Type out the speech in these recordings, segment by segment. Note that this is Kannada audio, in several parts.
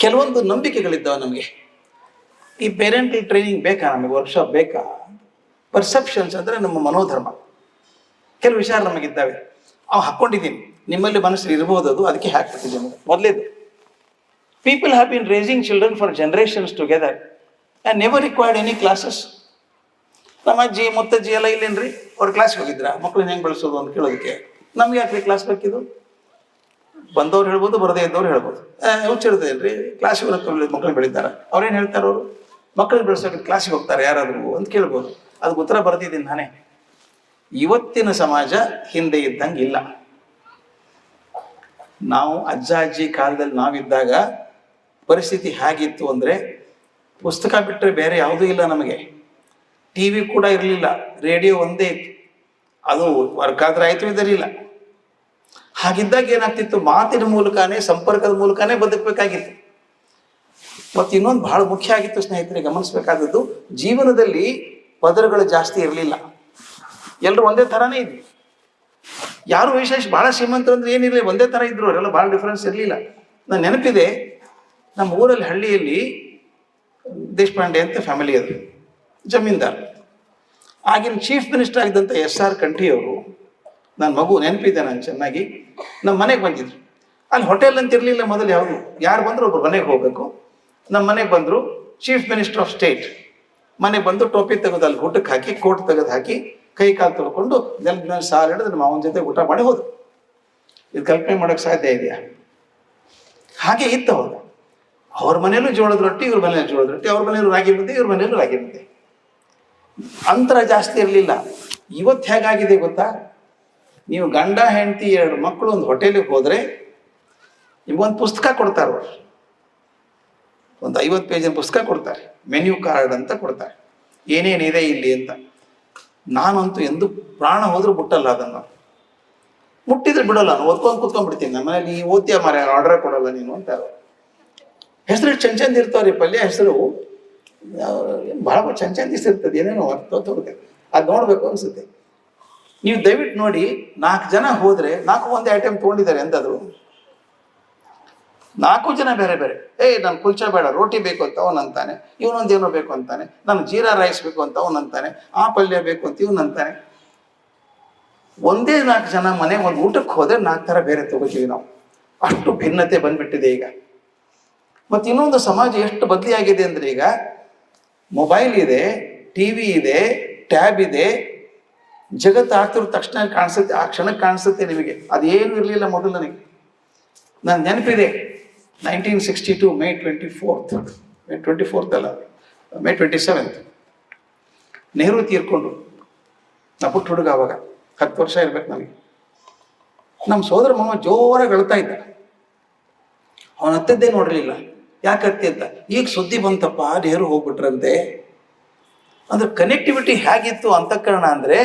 ಕೆಲವೊಂದು ನಂಬಿಕೆಗಳಿದ್ದಾವೆ ನಮಗೆ. ಈ ಪೇರೆಂಟಲ್ ಟ್ರೈನಿಂಗ್ ಬೇಕಾ, ನಮಗೆ ವರ್ಕ್ಶಾಪ್ ಬೇಕಾ? ಪರ್ಸೆಪ್ಷನ್ಸ್ ಅಂದರೆ ನಮ್ಮ ಮನೋಧರ್ಮ. ಕೆಲವು ವಿಚಾರ ನಮಗಿದ್ದಾವೆ, ಅವು ಹಾಕ್ಕೊಂಡಿದ್ದೀನಿ, ನಿಮ್ಮಲ್ಲಿ ಮನಸ್ಸಲ್ಲಿ ಇರ್ಬೋದು, ಅದು ಅದಕ್ಕೆ ಹಾಕ್ಬಿಟ್ಟಿದ್ದೀನಿ. ಮೊದಲೇದು, people have been raising children for generations together and never required any classes. ನಮ್ಮ ಅಜ್ಜಿ ಮುತ್ತಜ್ಜಿ ಎಲ್ಲ ಇಲ್ಲೇನ್ರಿ, ಅವ್ರು ಕ್ಲಾಸ್ಗೆ ಹೋಗಿದ್ರ ಮಕ್ಕಳನ್ನ ಹೆಂಗೆ ಬೆಳೆಸೋದು ಅಂತ ಕೇಳೋದಕ್ಕೆ? ನಮ್ಗೆ ಯಾಕೆ ಕ್ಲಾಸ್ ಬೇಕಿದು? ಬಂದವ್ರು ಹೇಳ್ಬೋದು, ಬರದೇ ಇದ್ದವ್ರು ಹೇಳ್ಬೋದು. ಹುಚ್ಚಿಡ್ತೇನ್ರಿ, ಕ್ಲಾಸಿಗೆ ಮಕ್ಕಳು ಬೆಳೀತಾರೆ, ಅವ್ರೇನು ಹೇಳ್ತಾರೆ? ಅವರು ಮಕ್ಕಳನ್ನ ಬೆಳೆಸೋಕೆ ಕ್ಲಾಸಿಗೆ ಹೋಗ್ತಾರೆ ಯಾರಾದರೂ ಅಂತ ಕೇಳ್ಬೋದು. ಅದಕ್ಕೆ ಉತ್ತರ ಬರ್ತಿದ್ದೀನಿ ನಾನೇ. ಇವತ್ತಿನ ಸಮಾಜ ಹಿಂದೆ ಇದ್ದಂಗೆ ಇಲ್ಲ. ನಾವು ಅಜ್ಜ ಅಜ್ಜಿ ಕಾಲದಲ್ಲಿ ನಾವಿದ್ದಾಗ ಪರಿಸ್ಥಿತಿ ಹೇಗಿತ್ತು ಅಂದರೆ, ಪುಸ್ತಕ ಬಿಟ್ಟರೆ ಬೇರೆ ಯಾವುದೂ ಇಲ್ಲ ನಮಗೆ. ಟಿ ವಿ ಕೂಡ ಇರಲಿಲ್ಲ, ರೇಡಿಯೋ ಒಂದೇ ಇತ್ತು, ಅದು ವರ್ಕ್ ಆದ್ರೆ ಆಯ್ತು, ಇದರಿಲ್ಲ. ಹಾಗಿದ್ದಾಗ ಏನಾಗ್ತಿತ್ತು, ಮಾತಿನ ಮೂಲಕನೇ, ಸಂಪರ್ಕದ ಮೂಲಕನೇ ಬದುಕಬೇಕಾಗಿತ್ತು. ಮತ್ತು ಇನ್ನೊಂದು ಬಹಳ ಮುಖ್ಯ ಆಗಿತ್ತು ಸ್ನೇಹಿತರೆ, ಗಮನಿಸಬೇಕಾದದ್ದು, ಜೀವನದಲ್ಲಿ ಪದರಗಳು ಜಾಸ್ತಿ ಇರಲಿಲ್ಲ, ಎಲ್ಲರೂ ಒಂದೇ ಥರನೇ ಇದ್ವಿ. ಯಾರು ವಿಶೇಷ ಭಾಳ ಶ್ರೀಮಂತರು ಅಂದ್ರೆ ಏನಿರಲಿಲ್ಲ, ಒಂದೇ ಥರ ಇದ್ರು, ಅವರೆಲ್ಲ ಭಾಳ ಡಿಫ್ರೆನ್ಸ್ ಇರಲಿಲ್ಲ. ನಾನು ನೆನಪಿದೆ, ನಮ್ಮ ಊರಲ್ಲಿ ಹಳ್ಳಿಯಲ್ಲಿ ದೇಶಪಾಂಡೆ ಅಂತ ಫ್ಯಾಮಿಲಿ ಅದು, ಜಮೀನ್ದಾರ್. ಆಗಿನ ಚೀಫ್ ಮಿನಿಸ್ಟರ್ ಆಗಿದ್ದಂಥ SR ಕಂಠಿ ಅವರು, ನನ್ನ ಮಗು ನೆನಪಿದೆ ನಾನು ಚೆನ್ನಾಗಿ, ನಮ್ಮ ಮನೆಗೆ ಬಂದಿದ್ರು. ಅಲ್ಲಿ ಹೋಟೆಲ್ ಅಂತ ಇರಲಿಲ್ಲ ಮೊದಲು, ಯಾವುದು ಯಾರು ಬಂದರೂ ಒಬ್ರು ಮನೆಗೆ ಹೋಗಬೇಕು. ನಮ್ಮ ಮನೆಗೆ ಬಂದರು, ಚೀಫ್ ಮಿನಿಸ್ಟರ್ ಆಫ್ ಸ್ಟೇಟ್ ಮನೆಗೆ ಬಂದು ಟೋಪಿ ತೆಗೆದು ಅಲ್ಲಿ ಊಟಕ್ಕೆ ಹಾಕಿ, ಕೋಟ್ ತೆಗೆದು ಹಾಕಿ, ಕೈ ಕಾಲು ತೊಳ್ಕೊಂಡು ನೆಲದ ಮೇಲೆ ಸಾಲ ಹಿಡಿದು ನಮ್ಮ ಮಾವನ ಜೊತೆ ಊಟ ಮಾಡಿ ಹೋದ್ರು. ಇದು ಕಲ್ಪನೆ ಮಾಡೋಕ್ಕೆ ಸಾಧ್ಯ ಇದೆಯಾ? ಹಾಗೆ ಇತ್ತು ಅವಾಗ. ಅವ್ರ ಮನೆಯಲ್ಲೂ ಜೋಳದ ರೊಟ್ಟಿ, ಇವ್ರ ಮನೆಯಲ್ಲೂ ಜೋಳದ ರೊಟ್ಟಿ, ಅವ್ರ ಮನೆಯಲ್ಲೂ ರಾಗಿ ಮುದ್ದೆ, ಇವ್ರ ಮನೆಯಲ್ಲೂ ರಾಗಿ ಮುದ್ದೆ. ಅಂತರ ಜಾಸ್ತಿ ಇರಲಿಲ್ಲ. ಇವತ್ತು ಹೇಗಾಗಿದೆ ಗೊತ್ತಾ? ನೀವು ಗಂಡ ಹೆಂಡತಿ 2 ಮಕ್ಕಳು ಒಂದು ಹೋಟೆಲಿಗೆ ಹೋದರೆ ನಿಮ್ಗೊಂದು ಪುಸ್ತಕ ಕೊಡ್ತಾರೆ, ಅವರು ಒಂದು 50 ಪೇಜಿನ ಪುಸ್ತಕ ಕೊಡ್ತಾರೆ, ಮೆನ್ಯೂ ಕಾರ್ಡ್ ಅಂತ ಕೊಡ್ತಾರೆ, ಏನೇನಿದೆ ಇಲ್ಲಿ ಅಂತ. ನಾನಂತೂ ಎಂದು ಪ್ರಾಣ ಹೋದ್ರೂ ಮುಟ್ಟಲ್ಲ ಅದನ್ನು. ಮುಟ್ಟಿದ್ರೆ ಬಿಡೋಲ್ಲ, ನಾನು ಓದ್ಕೊಂಡು ಕೂತ್ಕೊಂಡ್ಬಿಡ್ತೀನಿ. ನಮ್ಮ ಮನೇಲಿ ಈ ಓದ್ತೀಯ ಮಾರ, ಆರ್ಡರ್ ಕೊಡಲ್ಲ ನೀನು ಅಂತ. ಹೆಸರು ಚಂದ ಇರ್ತಾವ್ರಿ, ಪಲ್ಯ ಹೆಸರು ಭಾಳ ಚಂದ ಇರ್ತದೆ, ಏನೇನೋ ಹೋಗುತ್ತೆ, ಅದು ನೋಡ್ಬೇಕು ಅನ್ಸುತ್ತೆ. ನೀವು ದಯವಿಟ್ಟು ನೋಡಿ, 4 ಜನ ಹೋದ್ರೆ 4 ಒಂದೇ ಐಟಮ್ ತೊಗೊಂಡಿದ್ದಾರೆ ಎಂದಾದ್ರು? 4 ಜನ ಬೇರೆ ಬೇರೆ. ನಾನು ಕುಲ್ಚಾ ಬೇಡ, ರೋಟಿ ಬೇಕು ಅಂತ ಅವನಂತಾನೆ, ಇವನೊಂದೇನೋ ಬೇಕು ಅಂತಾನೆ, ನಾನು ಜೀರಾ ರೈಸ್ ಬೇಕು ಅಂತ ಅವನಂತಾನೆ, ಆ ಪಲ್ಯ ಬೇಕು ಅಂತ ಇವನಂತಾನೆ. ಒಂದೇ 4 ಜನ ಮನೆ ಒಂದು ಊಟಕ್ಕೆ ಹೋದ್ರೆ 4 ಥರ ಬೇರೆ ತಗೋತೀವಿ ನಾವು. ಅಷ್ಟು ಭಿನ್ನತೆ ಬಂದ್ಬಿಟ್ಟಿದೆ ಈಗ. ಮತ್ತು ಇನ್ನೊಂದು ಸಮಾಜ ಎಷ್ಟು ಬದಲಿಯಾಗಿದೆ ಅಂದರೆ, ಈಗ ಮೊಬೈಲ್ ಇದೆ, TV ಇದೆ, ಟ್ಯಾಬ್ ಇದೆ, ಜಗತ್ತು ಆಗ್ತಿರೋ ತಕ್ಷಣ ಕಾಣಿಸುತ್ತೆ, ಆ ಕ್ಷಣಕ್ಕೆ ಕಾಣಿಸುತ್ತೆ ನಿಮಗೆ. ಅದೇನು ಇರಲಿಲ್ಲ ಮೊದಲು. ನಾನು ನೆನಪಿದೆ, 1962 ಮೇ 24th ಅಲ್ಲ, ಮೇ 27th ನೆಹರು ತೀರ್ಕೊಂಡ್ರು. ನಾ ಪುಟ್ಟ ಹುಡುಗ, ಅವಾಗ 10 ವರ್ಷ ಇರ್ಬೇಕು ನನಗೆ. ನಮ್ಮ ಸೋದರ ಮಾವ ಜೋರಾಗಿ ಅಳ್ತಾ ಇದ್ದ. ಅವನ ಹತ್ತದ್ದೇ ನೋಡಲಿಲ್ಲ. ಯಾಕೆ ಹತ್ತಿ ಅಂತ, ಈಗ ಸುದ್ದಿ ಬಂತಪ್ಪ, ನೆಹರು ಹೋಗ್ಬಿಟ್ರಂತೆ. ಅಂದ್ರೆ ಕನೆಕ್ಟಿವಿಟಿ ಹೇಗಿತ್ತು ಅಂತಃಕರಣ ಅಂದರೆ,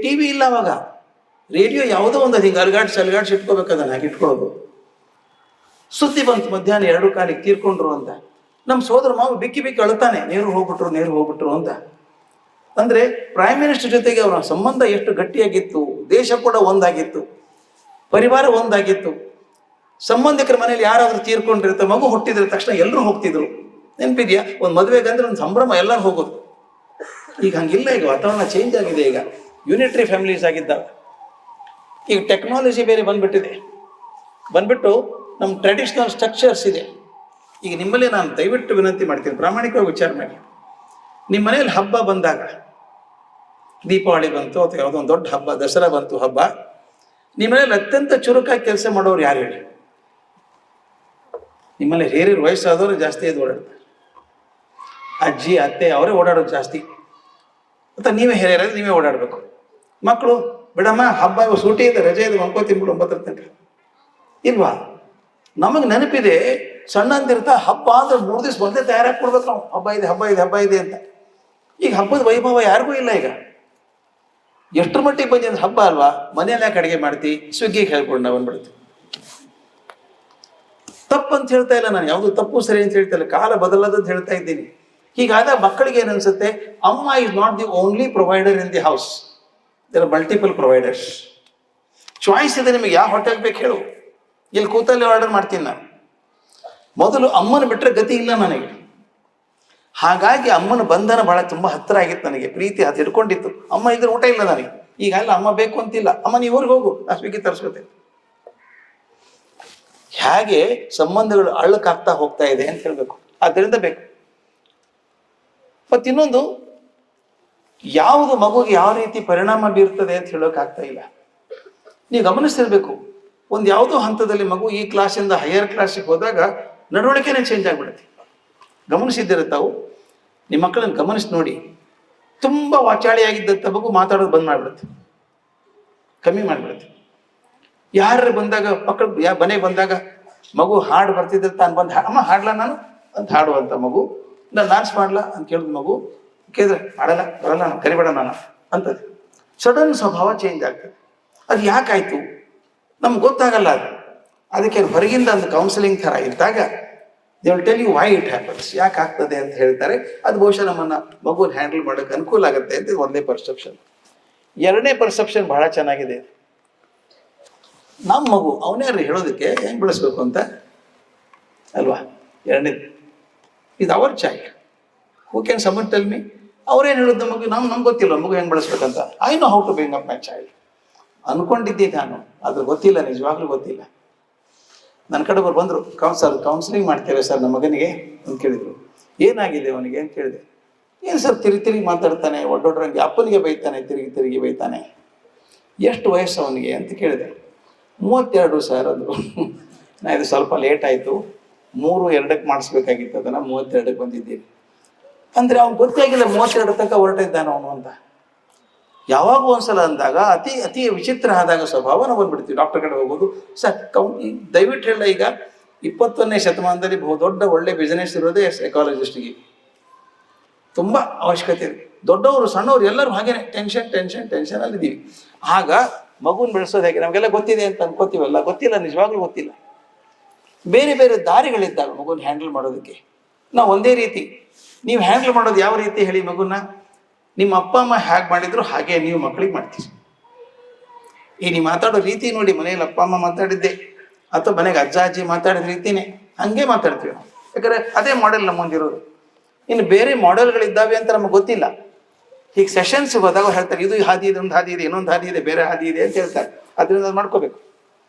TV ಇಲ್ಲ ಅವಾಗ, ರೇಡಿಯೋ ಯಾವುದೋ ಒಂದು ಹಿಂಗೆ ಅಲ್ಗಾಡ್ಸಿ ಇಟ್ಕೋಬೇಕದನ್ನ ಹಾಗೆ ಇಟ್ಕೊಳ್ಳೋದು. ಸುದ್ದಿ ಬಂತು ಮಧ್ಯಾಹ್ನ 2 ಕಾಲಿಗೆ ತೀರ್ಕೊಂಡ್ರು ಅಂತ. ನಮ್ಮ ಸೋದರ ಮಾವು ಬಿಕ್ಕಿ ಅಳ್ತಾನೆ, ನೆಹರು ಹೋಗ್ಬಿಟ್ರು ಅಂತ. ಅಂದರೆ ಪ್ರೈಮ್ ಮಿನಿಸ್ಟರ್ ಜೊತೆಗೆ ಅವರ ಸಂಬಂಧ ಎಷ್ಟು ಗಟ್ಟಿಯಾಗಿತ್ತು, ದೇಶ ಕೂಡ ಒಂದಾಗಿತ್ತು, ಪರಿವಾರ ಒಂದಾಗಿತ್ತು. ಸಂಬಂಧಿಕರ ಮನೇಲಿ ಯಾರಾದರೂ ತೀರ್ಕೊಂಡಿರುತ್ತೆ, ಮಗು ಹುಟ್ಟಿದ್ರೆ ತಕ್ಷಣ ಎಲ್ಲರೂ ಹೋಗ್ತಿದ್ರು. ನೆನಪಿದೆಯಾ? ಒಂದು ಮದುವೆಗೆ ಅಂದ್ರೆ ಒಂದು ಸಂಭ್ರಮ, ಎಲ್ಲರೂ ಹೋಗೋದು. ಈಗ ಹಂಗಿಲ್ಲ, ಈಗ ವಾತಾವರಣ ಚೇಂಜ್ ಆಗಿದೆ. ಈಗ ಯೂನಿಟ್ರಿ ಫ್ಯಾಮಿಲೀಸ್ ಆಗಿದ್ದಾವೆ. ಈಗ ಟೆಕ್ನಾಲಜಿ ಬೇರೆ ಬಂದ್ಬಿಟ್ಟು ನಮ್ಮ ಟ್ರೆಡಿಷ್ನಲ್ ಸ್ಟ್ರಕ್ಚರ್ಸ್ ಇದೆ. ಈಗ ನಿಮ್ಮಲ್ಲಿ ನಾನು ದಯವಿಟ್ಟು ವಿನಂತಿ ಮಾಡ್ತೀನಿ, ಪ್ರಾಮಾಣಿಕವಾಗಿ ವಿಚಾರ ಮಾಡಿ. ನಿಮ್ಮ ಮನೇಲಿ ಹಬ್ಬ ಬಂದಾಗ, ದೀಪಾವಳಿ ಬಂತು ಅಥವಾ ಯಾವುದೋ ಒಂದು ದೊಡ್ಡ ಹಬ್ಬ, ದಸರಾ ಬಂತು ಹಬ್ಬ, ನಿಮ್ಮ ಮನೇಲಿ ಅತ್ಯಂತ ಚುರುಕಾಗಿ ಕೆಲಸ ಮಾಡೋರು ಯಾರು ಹೇಳಿ? ನಿಮ್ಮಲ್ಲಿ ಹಿರಿಯರು ವಯಸ್ಸಾದವರು ಜಾಸ್ತಿ ಓಡಾಡ್ತಾರೆ. ಅಜ್ಜಿ ಅತ್ತೆ ಅವರೇ ಓಡಾಡೋದು ಜಾಸ್ತಿ. ಅಥವಾ ನೀವೇ ಹಿರಿಯರಾದ್ರೆ ನೀವೇ ಓಡಾಡಬೇಕು. ಮಕ್ಕಳು ಬಿಡಮ್ಮ, ಹಬ್ಬ ಸೂಟಿ ಇದೆ, ರಜೆ ಇದೆ, ಮಲ್ಕೋತೀನಿ ಬಿಡು 9 ತನಕ ಇಲ್ವಾ? ನಮಗೆ ನೆನಪಿದೆ, ಸಣ್ಣಂದಿರ್ತಾ ಹಬ್ಬ ಅಂದ್ರೆ 3 ದಿವಸ ಮೊದಲೇ ತಯಾರಾಗಿ ಕೊಡ್ಬೇಕು ನಾವು, ಹಬ್ಬ ಇದೆ ಅಂತ. ಈಗ ಹಬ್ಬದ ವೈಭವ ಯಾರಿಗೂ ಇಲ್ಲ. ಈಗ ಎಷ್ಟರ ಮಟ್ಟಿಗೆ ಬಂದಿದ್ರೆ ಹಬ್ಬ ಅಲ್ವಾ, ಮನೆಯಲ್ಲಿ ಯಾಕೆ ಅಡುಗೆ ಮಾಡ್ತಿ, ಸ್ವಿಗ್ಗಿಗೆ ಹೇಳ್ಕೊಂಡು ನಾವು ಬಂದ್ಬಿಡ್ತೀವಿ. ತಪ್ಪಂತ ಹೇಳ್ತಾ ಇಲ್ಲ ನಾನು, ಯಾವುದು ತಪ್ಪು ಸರಿ ಅಂತ ಹೇಳ್ತಾ ಇಲ್ಲ, ಕಾಲ ಬದಲಾದಂತ ಹೇಳ್ತಾ ಇದ್ದೀನಿ. ಹೀಗಾದಾಗ ಮಕ್ಕಳಿಗೆ ಏನನ್ಸುತ್ತೆ, amma is not the only provider in the house, there are multiple providers. Choice ಇದೆ ನಿಮಗೆ, ಯಾವ ಹೋಟೆಲ್ ಬೇಕು ಹೇಳು, ಇಲ್ಲಿ ಕೂತಲ್ಲಿ ಆರ್ಡರ್ ಮಾಡ್ತೀನಿ ನಾನು. ಮೊದಲು ಅಮ್ಮನ ಬಿಟ್ಟರೆ ಗತಿ ಇಲ್ಲ ನನಗೆ. ಹಾಗಾಗಿ ಅಮ್ಮನ ಬಂಧನ ಬಹಳ ತುಂಬ ಹತ್ತಿರ ಆಗಿತ್ತು ನನಗೆ, ಪ್ರೀತಿ ಅದು ಹಿಡ್ಕೊಂಡಿತ್ತು. ಅಮ್ಮ ಇದ್ರೆ ಊಟ ಇಲ್ಲ ನನಗೆ. ಈಗ ಅಲ್ಲ, ಅಮ್ಮ ಬೇಕು ಅಂತಿಲ್ಲ, ಅಮ್ಮ ನೀವು ಊರಿಗೆ ಹೋಗು, ನಾ ಸ್ವಿಗ್ಗಿ ತರಿಸ್ಕೊತೇನೆ. ಹೇಗೆ ಸಂಬಂಧಗಳು ಅಳ್ಳಕ್ಕಾಗ್ತಾ ಹೋಗ್ತಾ ಇದೆ ಅಂತ ಹೇಳ್ಬೇಕು. ಆದ್ದರಿಂದ ಬೇಕು. ಮತ್ತು ಇನ್ನೊಂದು, ಯಾವುದು ಮಗುಗೆ ಯಾವ ರೀತಿ ಪರಿಣಾಮ ಬೀರ್ತದೆ ಅಂತ ಹೇಳೋಕ್ಕಾಗ್ತಾ ಇಲ್ಲ. ನೀವು ಗಮನಿಸ್ತಿರ್ಬೇಕು, ಒಂದು ಯಾವುದೋ ಹಂತದಲ್ಲಿ ಮಗು ಈ ಕ್ಲಾಸಿಂದ ಹೈಯರ್ ಕ್ಲಾಸಿಗೆ ಹೋದಾಗ ನಡವಳಿಕೆನೇ ಚೇಂಜ್ ಆಗಿಬಿಡುತ್ತೆ. ಗಮನಿಸಿದ್ದಿರುತ್ತಾವು, ನಿಮ್ಮ ಮಕ್ಕಳನ್ನು ಗಮನಿಸಿ ನೋಡಿ. ತುಂಬ ವಾಚಾಳಿಯಾಗಿದ್ದಂಥ ಮಗು ಮಾತಾಡೋದು ಬಂದ್ ಮಾಡಿಬಿಡುತ್ತೆ, ಕಮ್ಮಿ ಮಾಡಿಬಿಡುತ್ತೆ. ಯಾರು ಬಂದಾಗ, ಮಕ್ಕಳು ಮನೆಗೆ ಬಂದಾಗ ಮಗು ಹಾಡು ಬರ್ತಿದ್ರೆ ತಾನು ಬಂದು ಅಮ್ಮ ಹಾಡ್ಲಾ ನಾನು ಅಂತ ಹಾಡುವಂಥ ಮಗು, ನಾನು ಡಾನ್ಸ್ ಮಾಡ್ಲಾ ಅಂತ ಕೇಳಿದ ಮಗು ಕೇಳಿದ್ರೆ ಮಾಡಲ್ಲ, ಬರಲ್ಲ, ನಾನು ಕರಿಬೇಡ ನಾನು ಅಂತದೆ. ಸಡನ್ ಸ್ವಭಾವ ಚೇಂಜ್ ಆಗ್ತದೆ. ಅದು ಯಾಕಾಯ್ತು ನಮ್ಗೆ ಗೊತ್ತಾಗಲ್ಲ. ಅದಕ್ಕೆ ಹೊರಗಿಂದ ಒಂದು ಕೌನ್ಸಿಲಿಂಗ್ ಥರ ಇದ್ದಾಗ they will tell you why it happens, ಯಾಕೆ ಆಗ್ತದೆ ಅಂತ ಹೇಳ್ತಾರೆ. ಅದು ಬಹುಶಃ ನಮ್ಮನ್ನು ಮಗುನ ಹ್ಯಾಂಡಲ್ ಮಾಡೋಕ್ಕೆ ಅನುಕೂಲ ಆಗುತ್ತೆ ಅಂತ ಒಂದೇ ಪರ್ಸೆಪ್ಷನ್. ಎರಡನೇ ಪರ್ಸೆಪ್ಷನ್ ಬಹಳ ಚೆನ್ನಾಗಿದೆ. ನಮ್ಮ ಮಗು ಅವನ್ಯಾರು ಹೇಳೋದಕ್ಕೆ ಹೆಂಗೆ ಬೆಳೆಸ್ಬೇಕು ಅಂತ ಅಲ್ವಾ. ಎರಡನೇದು, ಇದು our child, who can someone tell me. ಅವ್ರೇನು ಹೇಳೋದು ನಮಗೆ, ನಮ್ಗೆ ಗೊತ್ತಿಲ್ಲ ಮಗು ಹೆಂಗೆ ಬೆಳೆಸ್ಬೇಕಂತ. I know how to bring up my child ಅನ್ಕೊಂಡಿದ್ದೆ ನಾನು, ಅದ್ರ ಗೊತ್ತಿಲ್ಲ, ನಿಜವಾಗ್ಲೂ ಗೊತ್ತಿಲ್ಲ. ನನ್ನ ಕಡೆ ಒಬ್ಬರು ಬಂದರು, ಕೌನ್ಸಿಲಿಂಗ್ ಮಾಡ್ತೇವೆ ಸರ್ ನಮ್ಮ ಮಗನಿಗೆ ಅಂತ ಕೇಳಿದರು. ಏನಾಗಿದೆ ಅವನಿಗೆ ಅಂತ ಕೇಳಿದೆ. ಏನು ಸರ್ ತಿರುಗಿ ಮಾತಾಡ್ತಾನೆ, ಒಡ್ಡೊಡ್ರಂಗೆ ಅಪ್ಪನಿಗೆ ಬೈತಾನೆ, ತಿರುಗಿ ಬೈತಾನೆ. ಎಷ್ಟು ವಯಸ್ಸು ಅವನಿಗೆ ಅಂತ ಕೇಳಿದೆ. 32 ಸರ್ ಅಂದರು. ನಾ ಇದು ಸ್ವಲ್ಪ ಲೇಟ್ ಆಯಿತು, 3-2ಕ್ಕೆ ಮಾಡಿಸ್ಬೇಕಾಗಿತ್ತು, ಅದನ್ನು 32ಕ್ಕೆ ಬಂದಿದ್ದೀನಿ ಅಂದರೆ ಅವ್ನು ಗೊತ್ತಾಗಿಲ್ಲ 32 ತನಕ ಹೊರಟಿದ್ದಾನೆ ಅವನು ಅಂತ. ಯಾವಾಗ ಒಂದ್ಸಲ ಅಂದಾಗ ಅತಿ ವಿಚಿತ್ರ ಆದಾಗ ಸ್ವಭಾವ ನಾವು ಬಂದ್ಬಿಡ್ತೀವಿ. ಡಾಕ್ಟರ್ ಕಡೆ ಹೋಗೋದು, ಸರ್ ದಯವಿಟ್ಟು ಹೇಳ, ಈಗ 21ನೇ ಶತಮಾನದಲ್ಲಿ ದೊಡ್ಡ ಒಳ್ಳೆ ಬಿಸ್ನೆಸ್ ಇರೋದೇ ಸೈಕಾಲಜಿಸ್ಟ್ಗೆ. ತುಂಬ ಅವಶ್ಯಕತೆ ಇದೆ. ದೊಡ್ಡವರು ಸಣ್ಣವರು ಎಲ್ಲರೂ ಹಾಗೇನೆ ಟೆನ್ಷನಲ್ಲಿದ್ದೀವಿ. ಆಗ ಮಗುನ ಬೆಳೆಸೋದು ಹೇಗೆ ನಮಗೆಲ್ಲ ಗೊತ್ತಿದೆ ಅಂತ ಅನ್ಕೋತೀವಲ್ಲ, ಗೊತ್ತಿಲ್ಲ, ನಿಜವಾಗ್ಲೂ ಗೊತ್ತಿಲ್ಲ. ಬೇರೆ ಬೇರೆ ದಾರಿಗಳಿದ್ದಾವೆ ಮಗುನ ಹ್ಯಾಂಡಲ್ ಮಾಡೋದಕ್ಕೆ. ನಾವು ಒಂದೇ ರೀತಿ, ನೀವು ಹ್ಯಾಂಡಲ್ ಮಾಡೋದು ಯಾವ ರೀತಿ ಹೇಳಿ ಮಗುನ? ನಿಮ್ಮ ಅಪ್ಪ ಅಮ್ಮ ಹೇಗೆ ಮಾಡಿದ್ರು ಹಾಗೆ ನೀವು ಮಕ್ಕಳಿಗೆ ಮಾಡ್ತೀರಿ. ಈ ನೀವು ಮಾತಾಡೋ ರೀತಿ ನೋಡಿ, ಮನೆಯಲ್ಲಿ ಅಪ್ಪ ಅಮ್ಮ ಮಾತಾಡಿದ್ದೆ ಅಥವಾ ಮನೆಗೆ ಅಜ್ಜ ಅಜ್ಜಿ ಮಾತಾಡಿದ ರೀತಿನೇ ಹಂಗೆ ಮಾತಾಡ್ತೀವಿ ನಾವು. ಯಾಕಂದರೆ ಅದೇ ಮಾಡೆಲ್ ನಮ್ಮ ಮುಂದಿರೋದು. ಇನ್ನು ಬೇರೆ ಮಾಡೆಲ್ಗಳಿದ್ದಾವೆ ಅಂತ ನಮಗೆ ಗೊತ್ತಿಲ್ಲ. ಹೀಗೆ ಸೆಷನ್ಸ್ ಹೋದಾಗ ಹೇಳ್ತಾರೆ, ಇದು ಹಾದಿ ಇದೆ, ಒಂದು ಹಾದಿ ಇದೆ, ಇನ್ನೊಂದು ಹಾದಿ ಇದೆ, ಬೇರೆ ಹಾದಿ ಇದೆ ಅಂತ ಹೇಳ್ತಾರೆ. ಅದರಿಂದ ಅದು ಮಾಡ್ಕೋಬೇಕು.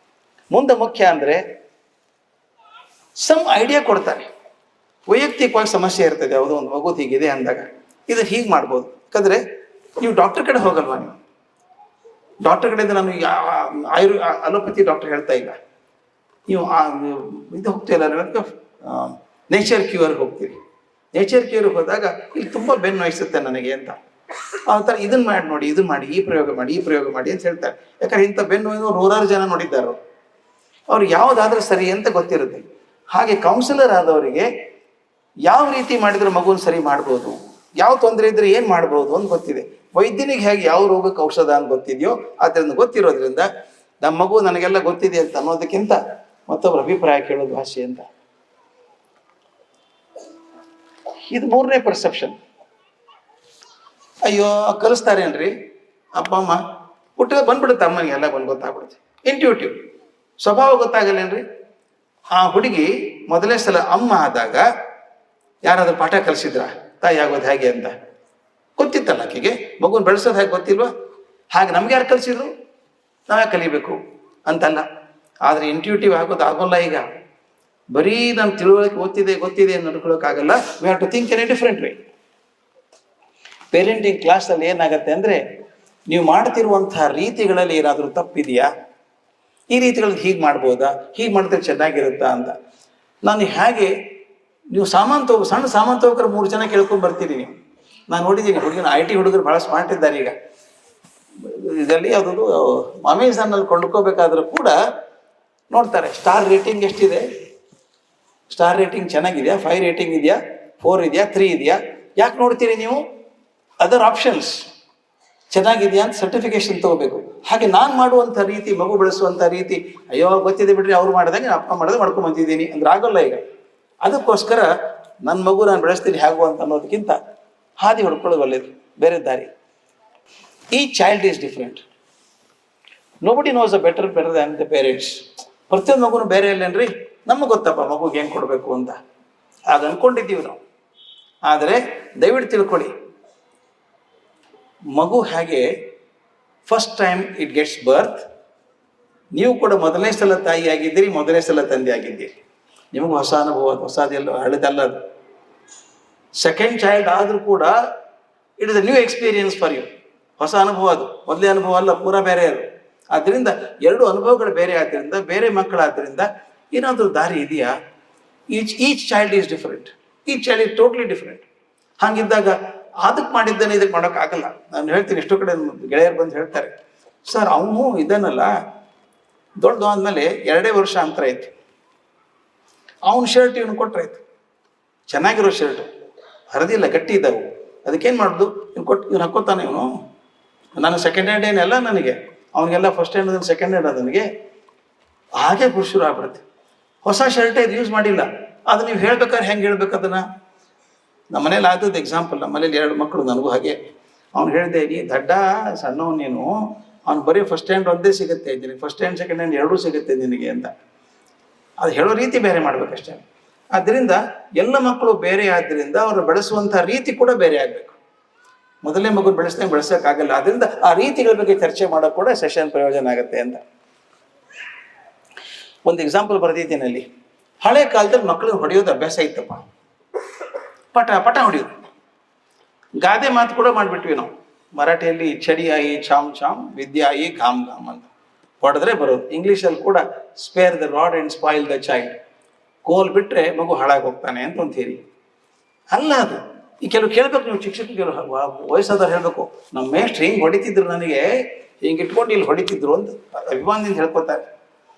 ಮುಂದೆ ಮುಖ್ಯ ಅಂದರೆ ಸಮ್ ಐಡಿಯಾ ಕೊಡ್ತಾರೆ. ವೈಯಕ್ತಿಕವಾಗಿ ಸಮಸ್ಯೆ ಇರ್ತದೆ, ಯಾವುದೋ ಒಂದು ಮಗುದು ಹೀಗಿದೆ ಅಂದಾಗ ಇದು ಹೀಗೆ ಮಾಡ್ಬೋದು. ಯಾಕಂದರೆ ನೀವು ಡಾಕ್ಟರ್ ಕಡೆ ಹೋಗಲ್ವಾ, ನೀವು ಡಾಕ್ಟರ್ ಕಡೆಯಿಂದ ನಾನು ಈಗ ಅಲೋಪತಿ ಡಾಕ್ಟರ್ ಹೇಳ್ತಾ ಇಲ್ಲ, ನೀವು ಇದು ಹೋಗ್ತೀವಲ್ಲ, ನೇಚರ್ ಕ್ಯೂರ್ಗೆ ಹೋಗ್ತೀರಿ. ನೇಚರ್ ಕ್ಯೂರ್ಗೆ ಹೋದಾಗ ಇಲ್ಲಿ ತುಂಬ ಬೆನ್ನು ನೋಯಿಸುತ್ತೆ ನನಗೆ ಅಂತ ಆ ಥರ ಇದನ್ನು ಮಾಡಿ ನೋಡಿ, ಇದನ್ನು ಮಾಡಿ, ಈ ಪ್ರಯೋಗ ಮಾಡಿ ಅಂತ ಹೇಳ್ತಾರೆ. ಯಾಕಂದ್ರೆ ಇಂಥ ಬೆನ್ನು 100 ಜನ ನೋಡಿದ್ದಾರೆ. ಅವ್ರು ಯಾವುದಾದ್ರೂ ಸರಿ ಅಂತ ಗೊತ್ತಿರುತ್ತೆ. ಹಾಗೆ ಕೌನ್ಸಿಲರ್ ಆದವರಿಗೆ ಯಾವ ರೀತಿ ಮಾಡಿದ್ರೆ ಮಗುನ ಸರಿ ಮಾಡ್ಬೋದು, ಯಾವ ತೊಂದರೆ ಇದ್ರೆ ಏನು ಮಾಡ್ಬೋದು ಅಂತ ಗೊತ್ತಿದೆ. ವೈದ್ಯನಿಗೆ ಹೇಗೆ ಯಾವ ರೋಗಕ್ಕೆ ಔಷಧ ಅಂತ ಗೊತ್ತಿದೆಯೋ, ಅದರಿಂದ ಗೊತ್ತಿರೋದ್ರಿಂದ ನಮ್ಮ ಮಗು ನನಗೆಲ್ಲ ಗೊತ್ತಿದೆ ಅಂತ ಅನ್ನೋದಕ್ಕಿಂತ ಮತ್ತೊಬ್ಬರ ಅಭಿಪ್ರಾಯ ಕೇಳೋದು ಭಾಷೆ ಅಂತ. ಇದು 3ನೇ ಪರ್ಸೆಪ್ಷನ್. ಅಯ್ಯೋ ಕಲಿಸ್ತಾರೇನ್ರಿ ಅಪ್ಪ ಅಮ್ಮ, ಹುಟ್ಟಿದ ಬಂದ್ಬಿಡುತ್ತೆ ಅಮ್ಮನಿಗೆ, ಎಲ್ಲ ಬಂದು ಗೊತ್ತಾಗ್ಬಿಡುತ್ತೆ. ಇಂಟ್ಯೂಟಿವ್ ಸ್ವಭಾವ ಗೊತ್ತಾಗಲ್ಲೇನ್ರಿ? ಆ ಹುಡುಗಿ ಮೊದಲನೇ ಸಲ ಅಮ್ಮ ಆದಾಗ ಯಾರಾದ್ರೂ ಪಾಠ ಕಲಿಸಿದ್ರ ತಾಯಿ ಆಗೋದು ಹೇಗೆ ಅಂತ ಗೊತ್ತಿತ್ತಲ್ಲ ಆಕೆಗೆ. ಮಗುನ ಬೆಳೆಸೋದು ಹೇಗೆ ಗೊತ್ತಿಲ್ವಾ? ಹಾಗೆ ನಮ್ಗೆ ಯಾರು ಕಲಿಸಿದ್ರು, ನಾವೇ ಕಲಿಬೇಕು ಅಂತಲ್ಲ. ಆದರೆ ಇಂಟ್ಯೂಟಿವ್ ಆಗೋದು ಆಗೋಲ್ಲ. ಈಗ ಬರೀ ನಮ್ಮ ತಿಳುವಳಿಕೆ ಗೊತ್ತಿದೆ ಅಂತ ನಡ್ಕೊಳ್ಳೋಕ್ಕಾಗಲ್ಲ. We have to think in a different way. Parenting ಕ್ಲಾಸಲ್ಲಿ ಏನಾಗುತ್ತೆ ಅಂದರೆ, ನೀವು ಮಾಡ್ತಿರುವಂತಹ ರೀತಿಗಳಲ್ಲಿ ಏನಾದರೂ ತಪ್ಪಿದೆಯಾ, ಈ ರೀತಿಗಳಲ್ಲಿ ಹೀಗೆ ಮಾಡ್ಬೋದಾ, ಹೀಗೆ ಮಾಡಿದ್ರೆ ಚೆನ್ನಾಗಿರುತ್ತಾ ಅಂತ. ನಾನು ಹೇಗೆ ನೀವು ಸಣ್ಣ ಸಾಮಾನು ತಗೋಕ್ರೆ 3 ಜನ ಕೇಳ್ಕೊಂಡು ಬರ್ತೀರಿ ನೀವು. ನಾನು ನೋಡಿದ್ದೀನಿ ಹುಡುಗಿನ, IT ಹುಡುಗರು ಭಾಳ ಸ್ಮಾರ್ಟ್ ಇದ್ದಾರೆ ಈಗ. ಇದರಲ್ಲಿ ಯಾವುದದು ಅಮೆಝಾನಲ್ಲಿ ಕೊಂಡ್ಕೋಬೇಕಾದ್ರೂ ಕೂಡ ನೋಡ್ತಾರೆ ಸ್ಟಾರ್ ರೇಟಿಂಗ್ ಎಷ್ಟಿದೆ, ಸ್ಟಾರ್ ರೇಟಿಂಗ್ ಚೆನ್ನಾಗಿದೆಯಾ, 5 ರೇಟಿಂಗ್ ಇದೆಯಾ, 4 ಇದೆಯಾ, 3 ಇದೆಯಾ. ಯಾಕೆ ನೋಡ್ತೀರಿ ನೀವು? ಅದರ್ ಆಪ್ಷನ್ಸ್ ಚೆನ್ನಾಗಿದೆಯಾ ಅಂತ ಸರ್ಟಿಫಿಕೇಶನ್ ತಗೋಬೇಕು. ಹಾಗೆ ನಾನು ಮಾಡುವಂಥ ರೀತಿ, ಮಗು ಬೆಳೆಸುವಂಥ ರೀತಿ, ಅಯ್ಯೋ ಗೊತ್ತಿದೆ ಬಿಡ್ರಿ, ಅವ್ರು ಮಾಡಿದಾಗ ಅಪ್ಪ ಮಾಡೋದು ಮಾಡ್ಕೊಂಡು ಬಂದಿದ್ದೀನಿ ಅಂದ್ರೆ ಆಗೋಲ್ಲ ಈಗ. ಅದಕ್ಕೋಸ್ಕರ ನನ್ನ ಮಗು ನಾನು ಬೆಳೆಸ್ತೀನಿ ಹೇಗೋ ಅಂತ ಅನ್ನೋದಕ್ಕಿಂತ ಹಾದಿ ಹೊಡ್ಕೊಳ್ಳೋದು ಒಳ್ಳೇದು, ಬೇರೆ ದಾರಿ. ಈ child is different. Nobody nose a better than the parents. ಪ್ರತಿಯೊಂದು ಮಗುನು ಬೇರೆ ಇಲ್ಲೇನ್ರಿ, ನಮಗೆ ಗೊತ್ತಪ್ಪ ಮಗುಗೆ ಏನು ಕೊಡಬೇಕು ಅಂತ, ಆಗ ಅಂದ್ಕೊಂಡಿದ್ದೀವಿ ನಾವು. ಆದರೆ ದಯವಿಟ್ಟು ತಿಳ್ಕೊಳ್ಳಿ, ಮಗು ಹೇಗೆ ಫಸ್ಟ್ ಟೈಮ್ ಇಟ್ ಗೆಟ್ಸ್ ಬರ್ತ್, ನೀವು ಕೂಡ ಮೊದಲನೇ ಸಲ ತಾಯಿ ಆಗಿದ್ದೀರಿ, ಮೊದಲನೇ ಸಲ ತಂದೆ ಆಗಿದ್ದೀರಿ. ನಿಮಗೂ ಹೊಸ ಅನುಭವ, ಹೊಸದೆಲ್ಲ ಹಳೆದಲ್ಲ ಅದು. ಸೆಕೆಂಡ್ ಚೈಲ್ಡ್ ಆದರೂ ಕೂಡ it is a new experience for you. ಹೊಸ ಅನುಭವ ಅದು, ಮೊದಲೇ ಅನುಭವ ಅಲ್ಲ, ಪೂರಾ ಬೇರೆ ಅದು. ಆದ್ದರಿಂದ ಎರಡು ಅನುಭವಗಳು ಬೇರೆ ಆದ್ದರಿಂದ, ಬೇರೆ ಮಕ್ಕಳಾದ್ದರಿಂದ ಏನಾದರೂ ದಾರಿ ಇದೆಯಾ? Each child is different, each child is totally different. ಹಾಗಿದ್ದಾಗ ಅದಕ್ಕೆ ಮಾಡಿದ್ದಾನೆ ಇದಕ್ಕೆ ಮಾಡೋಕ್ಕಾಗಲ್ಲ. ನಾನು ಹೇಳ್ತೀನಿ, ಎಷ್ಟೋ ಕಡೆ ಗೆಳೆಯರು ಬಂದು ಹೇಳ್ತಾರೆ, ಸರ್ ಅವನು ಇದನ್ನಲ್ಲ ದೊಡ್ಡದು ಆದಮೇಲೆ 2 ವರ್ಷ ಅಂತರ ಆಯಿತು, ಅವನ ಶರ್ಟ್ ಇವನು ಕೊಟ್ಟರಾಯ್ತು, ಚೆನ್ನಾಗಿರೋ ಶರ್ಟು, ಹರಿದಿಲ್ಲ, ಗಟ್ಟಿ ಇದ್ದಾವೆ, ಅದಕ್ಕೇನು ಮಾಡೋದು, ಇವ್ನು ಹಾಕೋತಾನೆ, ಇವನು ನಾನು ಸೆಕೆಂಡ್ ಹ್ಯಾಂಡ್ ಏನೆಲ್ಲ ನನಗೆ, ಅವನಿಗೆಲ್ಲ ಫಸ್ಟ್ ಹ್ಯಾಂಡ್ ಅದನ್ನು ಸೆಕೆಂಡ್ ಹ್ಯಾಂಡ್ ಅದನಿಗೆ, ಹಾಗೆ ಪುರುಷರು ಆಗ್ಬಿಡುತ್ತೆ. ಹೊಸ ಶರ್ಟೇ ಇದು ಯೂಸ್ ಮಾಡಿಲ್ಲ, ಅದು ನೀವು ಹೇಳ್ಬೇಕಾದ್ರೆ ಹೆಂಗೆ ಹೇಳ್ಬೇಕು ಅದನ್ನು? ನಮ್ಮ ಮನೇಲಿ ಆದದ್ದು ಎಕ್ಸಾಂಪಲ್, ನಮ್ಮ ಮನೇಲಿ 2 ಮಕ್ಕಳು, ನನಗೂ ಹಾಗೆ. ಅವ್ನು ಹೇಳಿದೆ, ನೀ ದಡ್ಡ ಸಣ್ಣವನು ನೀನು, ಅವ್ನು ಬರೀ ಫಸ್ಟ್ ಹ್ಯಾಂಡ್ ಒಂದೇ ಸಿಗುತ್ತೆ, ನಿನಗೆ ಫಸ್ಟ್ ಹ್ಯಾಂಡ್ ಸೆಕೆಂಡ್ ಹ್ಯಾಂಡ್ ಎರಡೂ ಸಿಗುತ್ತೆ ನಿನಗೆ ಅಂತ. ಅದು ಹೇಳೋ ರೀತಿ ಬೇರೆ ಮಾಡ್ಬೇಕಷ್ಟೇ. ಆದ್ದರಿಂದ ಎಲ್ಲ ಮಕ್ಕಳು ಬೇರೆ ಆದ್ದರಿಂದ ಅವರು ಬೆಳೆಸುವಂಥ ರೀತಿ ಕೂಡ ಬೇರೆ ಆಗಬೇಕು. ಮೊದಲನೇ ಮಗು ಬೆಳೆಸೋಕ್ಕಾಗಲ್ಲ. ಅದರಿಂದ ಆ ರೀತಿಗಳ ಬಗ್ಗೆ ಚರ್ಚೆ ಮಾಡೋಕೆ ಕೂಡ ಸೆಷನ್ ಪ್ರಯೋಜನ ಆಗುತ್ತೆ ಅಂತ. ಒಂದು ಎಕ್ಸಾಂಪಲ್ ಬರೆದಿದ್ದೀನಿ ಅಲ್ಲಿ. ಹಳೆ ಕಾಲದಲ್ಲಿ ಮಕ್ಕಳನ್ನ ಹೊಡೆಯೋದು ಅಭ್ಯಾಸ ಇತ್ತಪ್ಪ, ಪಟ ಪಟ ಹೊಡೆಯೋದು. ಗಾದೆ ಮಾತು ಕೂಡ ಮಾಡಿಬಿಟ್ವಿ ನಾವು ಮರಾಠಿಯಲ್ಲಿ, ಚಡಿಯಾಯಿ ಚಾಮ್ ಚಾಮ್, ವಿದ್ಯಾಯಿ ಘಾಮ್ ಘಾಮ್ ಅಂತ ಹೊಡೆದ್ರೆ ಬರೋದು. ಇಂಗ್ಲೀಷಲ್ಲಿ ಕೂಡ spare the rod and spoil the child, ಕೋಲ್ ಬಿಟ್ಟರೆ ಮಗು ಹಾಳಾಗಿ ಹೋಗ್ತಾನೆ ಅಂತ ಒಂದು ಥಿಯರಿ ಅಲ್ಲ ಅದು. ಈ ಕೆಲವು ಕೇಳ್ಬೇಕು ನೀವು, ಶಿಕ್ಷಕರು ವಯಸ್ಸಾದವ್ರು ಹೇಳಬೇಕು, ನಮ್ಮ ಮೇಷ್ಟ್ರು ಹಿಂಗೆ ಹೊಡಿತಿದ್ರು, ನನಗೆ ಹಿಂಗೆ ಇಟ್ಕೊಂಡು ಇಲ್ಲಿ ಹೊಡಿತಿದ್ರು ಅಂತ ಅಭಿಮಾನದಿಂದ ಹೇಳ್ಕೊತಾರೆ.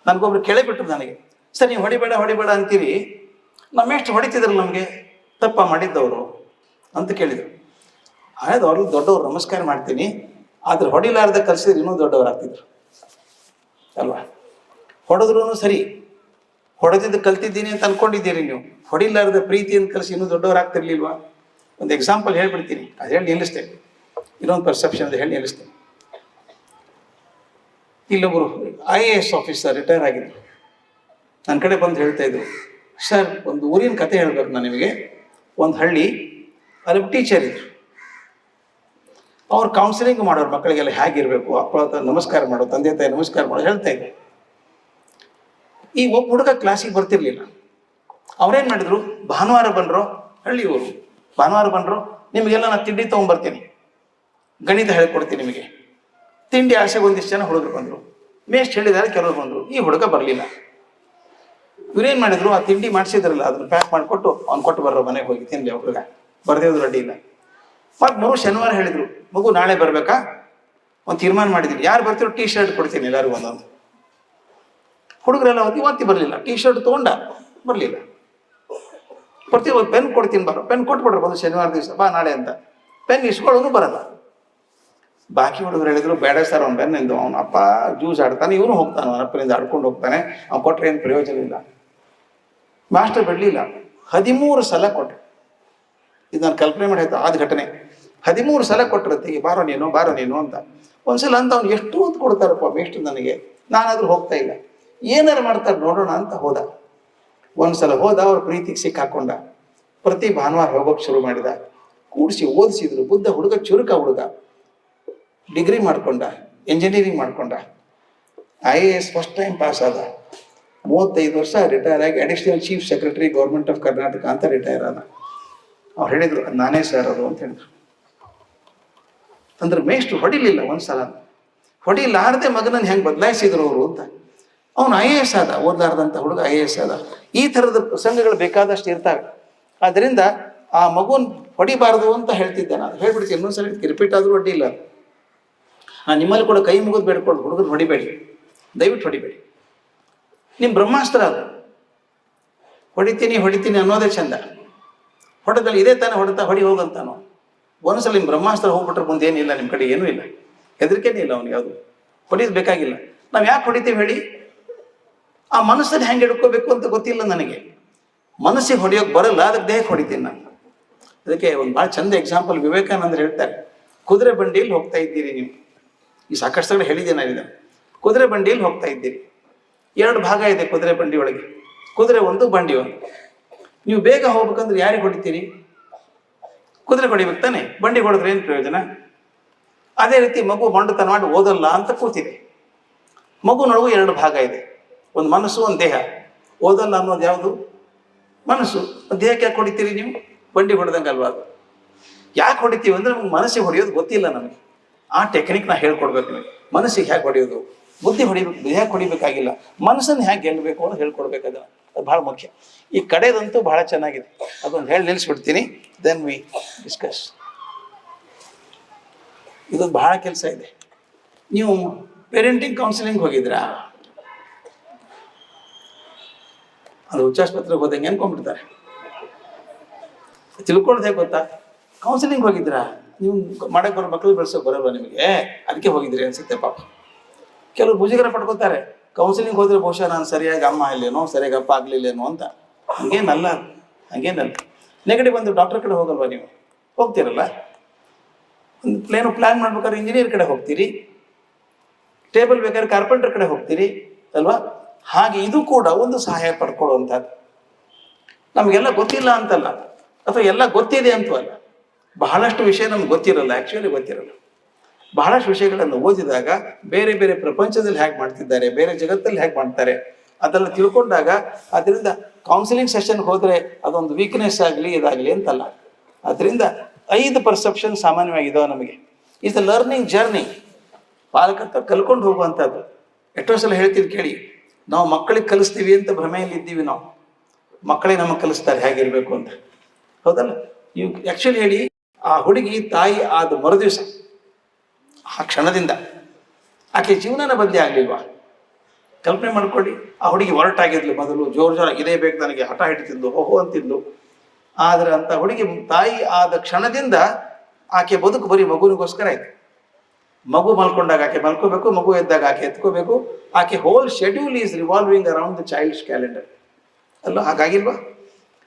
ನನಗೊಬ್ರು ಕೇಳಿಬಿಟ್ರು ನನಗೆ, ಸರ್ ನೀವು ಹೊಡಿಬೇಡ ಹೊಡಿಬೇಡ ಅಂತೀರಿ, ನಮ್ಮ ಮೇಷ್ಟ್ರು ಹೊಡಿತಿದ್ರು ನಮಗೆ, ತಪ್ಪ ಮಾಡಿದ್ದವರು ಅಂತ ಕೇಳಿದರು. ಆಯ್ತು, ಅವ್ರಿಗೆ ದೊಡ್ಡವ್ರು ನಮಸ್ಕಾರ ಮಾಡ್ತೀನಿ, ಆದ್ರೆ ಹೊಡಿಲಾರ್ದ ಕಲಿಸಿದ್ರೆ ಇನ್ನೂ ದೊಡ್ಡವ್ರು ಆಗ್ತಿದ್ರು ಅಲ್ವಾ? ಹೊಡೆದ್ರೂ ಸರಿ, ಹೊಡೆದಿದ್ದು ಕಲ್ತಿದ್ದೀನಿ ಅಂತ ಅನ್ಕೊಂಡಿದ್ದೀರಿ ನೀವು, ಹೊಡಿಲಾರ್ದ ಪ್ರೀತಿಯನ್ನು ಕಲಿಸಿ ಇನ್ನೂ ದೊಡ್ಡವ್ರು ಆಗ್ತಿರ್ಲಿಲ್ವಾ? ಒಂದು ಎಕ್ಸಾಂಪಲ್ ಹೇಳ್ಬಿಡ್ತೀನಿ, ಅದು ಹೇಳಿ ನಿಲ್ಲಿಸ್ತೇನೆ, ಇನ್ನೊಂದು ಪರ್ಸೆಪ್ಷನ್ ಅದು ಹೇಳಿ ನಿಲ್ಲಿಸ್ತೇನೆ. ಇಲ್ಲೊಬ್ಬರು IAS ಆಫೀಸರ್ ರಿಟೈರ್ ಆಗಿದ್ರು, ನನ್ನ ಕಡೆ ಬಂದು ಹೇಳ್ತಾ ಇದ್ರು, ಸರ್ ಒಂದು ಊರಿನ ಕತೆ ಹೇಳ್ಬೇಕು ನಾನು ನಿಮಗೆ. ಒಂದು ಹಳ್ಳಿ, ಅಲ್ಲಿ ಟೀಚರ್ ಇದ್ರು, ಅವ್ರು ಕೌನ್ಸಿಲಿಂಗ್ ಮಾಡೋರು ಮಕ್ಕಳಿಗೆಲ್ಲ ಹೇಗಿರಬೇಕು, ಅಪ್ಪಳ ನಮಸ್ಕಾರ ಮಾಡೋ, ತಂದೆ ತಾಯಿ ನಮಸ್ಕಾರ ಮಾಡೋ ಹೇಳ್ತಾ ಇದ್ರು. ಈ ಒಬ್ಬ ಹುಡುಗ ಕ್ಲಾಸಿಗೆ ಬರ್ತಿರ್ಲಿಲ್ಲ. ಅವ್ರೇನು ಮಾಡಿದ್ರು, ಭಾನುವಾರ ಬಂದರು, ಹಳ್ಳಿಯವರು ಭಾನುವಾರ ಬಂದರು, ನಿಮಗೆಲ್ಲ ನಾನು ತಿಂಡಿ ತೊಗೊಂಬರ್ತೀನಿ, ಗಣಿತ ಹೇಳ್ಕೊಡ್ತೀನಿ ನಿಮಗೆ. ತಿಂಡಿ ಆಸೆಗೆ ಒಂದಿಷ್ಟು ಜನ ಹುಡುಗರು ಬಂದರು, ಮೇಸ್ಟ್ ಹೇಳಿದ್ದಾರೆ, ಕೆಲವರು ಬಂದರು. ಈ ಹುಡುಗ ಬರಲಿಲ್ಲ. ಇವ್ರೇನು ಮಾಡಿದ್ರು, ಆ ತಿಂಡಿ ಮಾಡಿಸಿದ್ರಲ್ಲ ಅದನ್ನು ಪ್ಯಾಕ್ ಮಾಡಿಕೊಟ್ಟು ಅವ್ನು ಕೊಟ್ಟು ಬರೋ ಮನೆಗೆ ಹೋಗಿ ತಿನ್ನಲಿ. ಹುಡುಗ ಬರ್ದೇವ್ರು ಅಡ್ಡಿ ಇಲ್ಲ. ಮತ್ತು ಶನಿವಾರ ಹೇಳಿದರು, ಮಗು ನಾಳೆ ಬರಬೇಕಾ, ಒಂದು ತೀರ್ಮಾನ ಮಾಡಿದ್ದೀನಿ, ಯಾರು ಬರ್ತೀರೋ ಟೀ ಶರ್ಟ್ ಕೊಡ್ತೀನಿ ಎಲ್ಲರಿಗೂ ಒಂದೊಂದು. ಹುಡುಗರೆಲ್ಲ ಇವತ್ತಿ ಬರಲಿಲ್ಲ, ಟೀ ಶರ್ಟ್ ತೊಗೊಂಡ ಬರಲಿಲ್ಲ. ಬರ್ತೀವಿ, ಒಂದು ಪೆನ್ ಕೊಡ್ತೀನಿ ಬರೋ, ಪೆನ್ ಕೊಟ್ಬಿಡ್ರಿ ಬಂದು ಶನಿವಾರ ದಿವಸ ಬಾ ನಾಳೆ ಅಂತ. ಪೆನ್ ಇಸ್ಕೊಳ್ಳೋನು ಬರಲ್ಲ. ಬಾಕಿ ಹುಡುಗರು ಹೇಳಿದ್ರು, ಬೇಡ ಸರ್ ಅವ್ನು ಪೆನ್ ಎಂದು, ಅವನ ಅಪ್ಪ ಜ್ಯೂಸ್ ಆಡ್ತಾನೆ, ಇವನು ಹೋಗ್ತಾನೆ, ಅವನ ಅಪ್ಪನಿಂದ ಆಡ್ಕೊಂಡು ಹೋಗ್ತಾನೆ, ಅವ್ನು ಕೊಟ್ಟರೆ ಏನು ಪ್ರಯೋಜನ ಇಲ್ಲ. ಮಾಸ್ಟರ್ ಬಿಡಲಿಲ್ಲ, 13 ಸಲ ಕೊಟ್ಟರು. ಇದು ನಾನು ಕಲ್ಪನೆ ಮಾಡಿ ಆದ ಘಟನೆ. 13 ಸಲ ಕೊಟ್ಟಿರತ್ತೆ, ಬಾರೋ ನೀನು ಅಂತ. ಒಂದ್ಸಲ ಅಂತ ಅವ್ನು ಎಷ್ಟು ಅಂತ ಕೊಡ್ತಾರಪ್ಪ ಮೇಷ್ಟು ನನಗೆ, ನಾನಾದ್ರೂ ಹೋಗ್ತಾ ಇಲ್ಲ, ಏನಾರು ಮಾಡ್ತಾರೆ ನೋಡೋಣ ಅಂತ ಹೋದ. ಒಂದ್ಸಲ ಹೋದ, ಅವ್ರ ಪ್ರೀತಿಗೆ ಸಿಕ್ಕಾಕೊಂಡ. ಪ್ರತಿ ಭಾನುವಾರ ಹೋಗೋಕೆ ಶುರು ಮಾಡಿದ. ಕೂಡಿಸಿ ಓದಿಸಿದ್ರು. ಬುದ್ಧ ಹುಡುಗ, ಚುರುಕ ಹುಡುಗ, ಡಿಗ್ರಿ ಮಾಡ್ಕೊಂಡ, ಇಂಜಿನಿಯರಿಂಗ್ ಮಾಡ್ಕೊಂಡ, IAS ಫಸ್ಟ್ ಟೈಮ್ ಪಾಸ್ ಆದ. 35 ವರ್ಷ ರಿಟೈರ್ ಆಗಿ additional chief secretary government of Karnataka ಅಂತ ರಿಟೈರ್ ಆದ. ಅವ್ರು ಹೇಳಿದ್ರು, ನಾನೇ ಸರ್ ಅದು ಅಂತ ಹೇಳಿದ್ರು. ಅಂದ್ರೆ ಮೇಷ್ಟ್ರು ಹೊಡಿಲಿಲ್ಲ, ಒಂದ್ಸಲ ಹೊಡಿಲಾರದೆ ಮಗನನ್ನು ಹೆಂಗೆ ಬದಲಾಯಿಸಿದ್ರು ಅವರು ಅಂತ. ಅವನು IAS ಆದ, ಓದಲಾರ್ದಂಥ ಹುಡುಗ IAS ಆದ. ಈ ಥರದ ಪ್ರಸಂಗಗಳು ಬೇಕಾದಷ್ಟು ಇರ್ತವೆ. ಆದ್ದರಿಂದ ಆ ಮಗುನ್ ಹೊಡಿಬಾರ್ದು ಅಂತ ಹೇಳ್ತಿದ್ದೆ ನಾನು. ಹೇಳ್ಬಿಡ್ತೀನಿ, ಇನ್ನೊಂದ್ಸಲ ರಿಪೀಟ್ ಆದರೂ ಅಡ್ಡಿ ಇಲ್ಲ. ನಿಮ್ಮಲ್ಲಿ ಕೂಡ ಕೈ ಮುಗಿದು ಬೇಡ್ಕೊಂಡು, ಹುಡುಗರು ಹೊಡಿಬೇಡಿ, ದಯವಿಟ್ಟು ಹೊಡಿಬೇಡಿ. ನಿಮ್ಮ ಬ್ರಹ್ಮಾಸ್ತ್ರ ಅದು. ಹೊಡಿತೀನಿ ಅನ್ನೋದೇ ಚಂದ. ಹೊಡೆದಲ್ಲಿ ಇದೇ ತಾನೇ ಹೊಡೆತ, ಹೊಡಿ ಹೋಗಂತಾನು. ಒಂದ್ಸಲ ನಿಮ್ಮ ಬ್ರಹ್ಮಾಸ್ತ್ರ ಹೋಗ್ಬಿಟ್ರೆ ಮುಂದೆ ಏನಿಲ್ಲ, ನಿಮ್ಮ ಕಡೆ ಏನೂ ಇಲ್ಲ, ಹೆದರಿಕೆನೇ ಇಲ್ಲ ಅವ್ನಿಗೆ. ಯಾವುದು ಹೊಡಿಯೋದು ಬೇಕಾಗಿಲ್ಲ. ನಾವು ಯಾಕೆ ಹೊಡಿತೀವಿ ಹೇಳಿ? ಆ ಮನಸ್ಸಲ್ಲಿ ಹೆಂಗೆ ಹಿಡ್ಕೋಬೇಕು ಅಂತ ಗೊತ್ತಿಲ್ಲ ನನಗೆ. ಮನಸ್ಸಿಗೆ ಹೊಡಿಯೋಕೆ ಬರಲ್ಲ, ಅದಕ್ಕೆ ದೇಹಕ್ಕೆ ಹೊಡಿತೀನಿ ನಾನು. ಅದಕ್ಕೆ ಒಂದು ಭಾಳ ಚಂದ ಎಕ್ಸಾಂಪಲ್ ವಿವೇಕಾನಂದರು ಹೇಳ್ತಾರೆ. ಕುದುರೆ ಬಂಡಿಯಲ್ಲಿ ಹೋಗ್ತಾ ಇದ್ದೀರಿ ನೀವು. ಈ ಸಾಕಷ್ಟು ಸಲ ಹೇಳಿದ್ದೆ ನಾನು ಇದನ್ನು. ಕುದುರೆ ಬಂಡಿಯಲ್ಲಿ ಹೋಗ್ತಾ ಇದ್ದೀರಿ. 2 ಭಾಗ ಇದೆ ಕುದುರೆ ಬಂಡಿ ಒಳಗೆ. ಕುದುರೆ ಒಂದು ಬಂಡಿ ಒಂದು. ನೀವು ಬೇಗ ಹೋಗ್ಬೇಕಂದ್ರೆ ಯಾರಿಗೆ ಹೊಡಿತೀರಿ? ಕುದುರೆ ಹೊಡಿಬೇಕು ತಾನೆ, ಬಂಡಿ ಹೊಡೆದ್ರೆ ಏನು ಪ್ರಯೋಜನ? ಅದೇ ರೀತಿ ಮಗು ಮೊಂಡುತನ ಮಾಡಿ ಓದಲ್ಲ ಅಂತ ಕೂತಿದೆ. ಮಗುನೊಳಗೂ ಎರಡು ಭಾಗ ಇದೆ, ಒಂದು ಮನಸ್ಸು, ಒಂದು ದೇಹ. ಓದಲ್ಲ ಅನ್ನೋದು ಯಾವುದು? ಮನಸ್ಸು. ದೇಹಕ್ಕೆ ಯಾಕೆ ಹೊಡಿತೀರಿ ನೀವು? ಬಂಡಿ ಹೊಡೆದಂಗೆ ಅಲ್ವಾ ಅದು. ಯಾಕೆ ಹೊಡಿತೀವಿ ಅಂದ್ರೆ ನಮ್ಗೆ ಮನಸ್ಸಿಗೆ ಹೊಡೆಯೋದು ಗೊತ್ತಿಲ್ಲ ನಮಗೆ. ಆ ಟೆಕ್ನಿಕ್ ನಾ ಹೇಳ್ಕೊಡ್ಬೇಕು ನಿಮಗೆ. ಮನಸ್ಸಿಗೆ ಹೇಗೆ ಹೊಡೆಯೋದು, ಬುದ್ಧಿ ಹೊಡಿಬೇಕು, ದೇಹಕ್ಕೆ ಹೊಡಿಬೇಕಾಗಿಲ್ಲ. ಮನಸ್ಸನ್ನು ಹೇಗೆ ಗೆಲ್ಲಬೇಕು ಅಂತ ಹೇಳ್ಕೊಡ್ಬೇಕು. ಅದನ್ನು ಅದು ಭಾಳ ಮುಖ್ಯ. ಈ ಕಡೆದಂತೂ ಬಹಳ ಚೆನ್ನಾಗಿದೆ, ಅದೊಂದು ಹೇಳಿ ನಿಲ್ಲಿಸ್ಬಿಡ್ತೀನಿ, ದೆನ್ ವಿ ಡಿಸ್ಕಸ್. ಇದೊಂದು ಬಹಳ ಕೆಲಸ ಇದೆ. ನೀವು ಪೇರೆಂಟಿಂಗ್ ಕೌನ್ಸಿಲಿಂಗ್ ಹೋಗಿದ್ರಾ? ಅದು ಹುಚ್ಚಾಸ್ಪತ್ರೆಗೆ ಹೋದಂಗೆ ಅನ್ಕೊಂಡ್ಬಿಡ್ತಾರೆ. ತಿಳ್ಕೊಳ್ಳೋದು ಹೇಗೆ ಗೊತ್ತಾ? ಕೌನ್ಸಿಲಿಂಗ್ ಹೋಗಿದ್ರಾ? ನೀವು ಮಾಡಕ್ಕೆ ಬರೋ ಮಕ್ಕಳು ಬೆಳೆಸೋಕೆ ಬರೋಲ್ಲ ನಿಮಗೆ, ಅದಕ್ಕೆ ಹೋಗಿದ್ರಿ ಅನ್ಸುತ್ತೆ ಪಾಪ. ಕೆಲವರು ಮುಜುಗರ ಪಡ್ಕೋತಾರೆ, ಕೌನ್ಸಿಲಿಂಗ್ ಹೋದ್ರೆ ಬಹುಶಃ ನಾನು ಸರಿಯಾಗಿ ಅಮ್ಮ ಇಲ್ಲೇನೋ, ಸರಿಯಾಗಿ ಅಪ್ಪ ಆಗಲಿಲ್ಲೇನೋ ಅಂತ. ಹಂಗೇನಲ್ಲ, ಹಂಗೇನಲ್ಲ. ನೆಗಟಿವ್ ಬಂದು ಡಾಕ್ಟರ್ ಕಡೆ ಹೋಗಲ್ವಾ ನೀವು? ಹೋಗ್ತೀರಲ್ಲ. ಒಂದು ಪ್ಲ್ಯಾನ್ ಮಾಡ್ಬೇಕಾದ್ರೆ ಇಂಜಿನಿಯರ್ ಕಡೆ ಹೋಗ್ತೀರಿ, ಟೇಬಲ್ ಬೇಕಾದ್ರೆ ಕಾರ್ಪೆಂಟರ್ ಕಡೆ ಹೋಗ್ತೀರಿ ಅಲ್ವಾ? ಹಾಗೆ ಇದು ಕೂಡ ಒಂದು ಸಹಾಯ ಪಡ್ಕೊಳ್ಳುವಂಥದ್ದು. ನಮಗೆಲ್ಲ ಗೊತ್ತಿಲ್ಲ ಅಂತಲ್ಲ, ಅಥವಾ ಎಲ್ಲ ಗೊತ್ತಿದೆ ಅಂತೂ ಅಲ್ಲ. ಬಹಳಷ್ಟು ವಿಷಯ ನಮ್ಗೆ ಗೊತ್ತಿರಲ್ಲ, ಆ್ಯಕ್ಚುಲಿ ಗೊತ್ತಿರಲ್ಲ. ಬಹಳಷ್ಟು ವಿಷಯಗಳನ್ನು ಓದಿದಾಗ ಬೇರೆ ಬೇರೆ ಪ್ರಪಂಚದಲ್ಲಿ ಹೇಗೆ ಮಾಡ್ತಿದ್ದಾರೆ, ಬೇರೆ ಜಗತ್ತಲ್ಲಿ ಹೇಗೆ ಮಾಡ್ತಾರೆ ಅದೆಲ್ಲ ತಿಳ್ಕೊಂಡಾಗ, ಅದರಿಂದ ಕೌನ್ಸಿಲಿಂಗ್ ಸೆಷನ್ಗೆ ಹೋದರೆ ಅದೊಂದು ವೀಕ್ನೆಸ್ ಆಗಲಿ ಇದಾಗಲಿ ಅಂತಲ್ಲ. ಅದರಿಂದ 5 ಪರ್ಸೆಪ್ಷನ್ ಸಾಮಾನ್ಯವಾಗಿದ್ದಾವೆ ನಮಗೆ. Is the learning journey. ಪಾಲಕತ್ವ ಕಲ್ಕೊಂಡು ಹೋಗುವಂಥದ್ದು. ಎಷ್ಟೋ ಸಲ ಹೇಳ್ತೀವಿ ಕೇಳಿ, ನಾವು ಮಕ್ಕಳಿಗೆ ಕಲಿಸ್ತೀವಿ ಅಂತ ಭ್ರಮೆಯಲ್ಲಿ ಇದ್ದೀವಿ ನಾವು. ಮಕ್ಕಳೇ ನಮಗೆ ಕಲಿಸ್ತಾರೆ ಹೇಗಿರಬೇಕು ಅಂತ, ಹೌದಲ್ಲ? ನೀವು ಆ್ಯಕ್ಚುಲಿ ಹೇಳಿ, ಆ ಹುಡುಗಿ ತಾಯಿ ಆದ ಮರುದಿವಸ, ಆ ಕ್ಷಣದಿಂದ ಆಕೆ ಜೀವನನ ಬದಲಿ ಆಗಲಿಲ್ವಾ? ಕಲ್ಪನೆ ಮಾಡ್ಕೊಳ್ಳಿ. ಆ ಹುಡುಗಿ ಹೊರಟಾಗಿದ್ಲು, ಮೊದಲು ಜೋರು ಇದೇ ಬೇಕು ನನಗೆ ಹಠ ಹಿಡಿತಿದ್ಲು, ಹೋಹೋ ಅಂತಿದ್ಲು. ಆದರೆ ಅಂತ ಹುಡುಗಿ ತಾಯಿ ಆದ ಕ್ಷಣದಿಂದ ಆಕೆ ಬದುಕು ಬರೀ ಮಗುವಿಗೋಸ್ಕರ ಆಯ್ತು. ಮಗು ಮಲ್ಕೊಂಡಾಗ ಆಕೆ ಮಲ್ಕೋಬೇಕು, ಮಗು ಎದ್ದಾಗ ಆಕೆ ಎತ್ಕೋಬೇಕು. ಆಕೆ whole schedule is revolving around the child's calendar ಅಲ್ಲ? ಹಾಗಾಗಿಲ್ವಾ?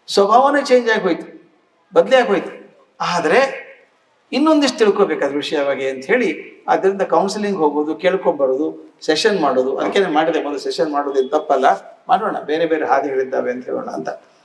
ಸ್ವಭಾವನೇ ಚೇಂಜ್ ಆಗಿ ಹೋಯ್ತು, ಬದಲೇ ಆಗೋಯ್ತು. ಆದರೆ ಇನ್ನೊಂದಿಷ್ಟು ತಿಳ್ಕೊಬೇಕಾದ ವಿಷಯವಾಗಿ ಅಂತ ಹೇಳಿ, ಅದರಿಂದ ಕೌನ್ಸಿಲಿಂಗ್ ಹೋಗೋದು, ಕೇಳ್ಕೊಂಬರೋದು, ಸೆಷನ್ ಮಾಡೋದು. ಅದಕ್ಕೆ ಮಾಡಿದೆ, ಮೊದಲು ಸೆಷನ್ ಮಾಡೋದೇನು ತಪ್ಪಲ್ಲ, ಮಾಡೋಣ, ಬೇರೆ ಬೇರೆ ಹಾದಿಗಳಿದ್ದಾವೆ ಅಂತ ಹೇಳೋಣ ಅಂತ.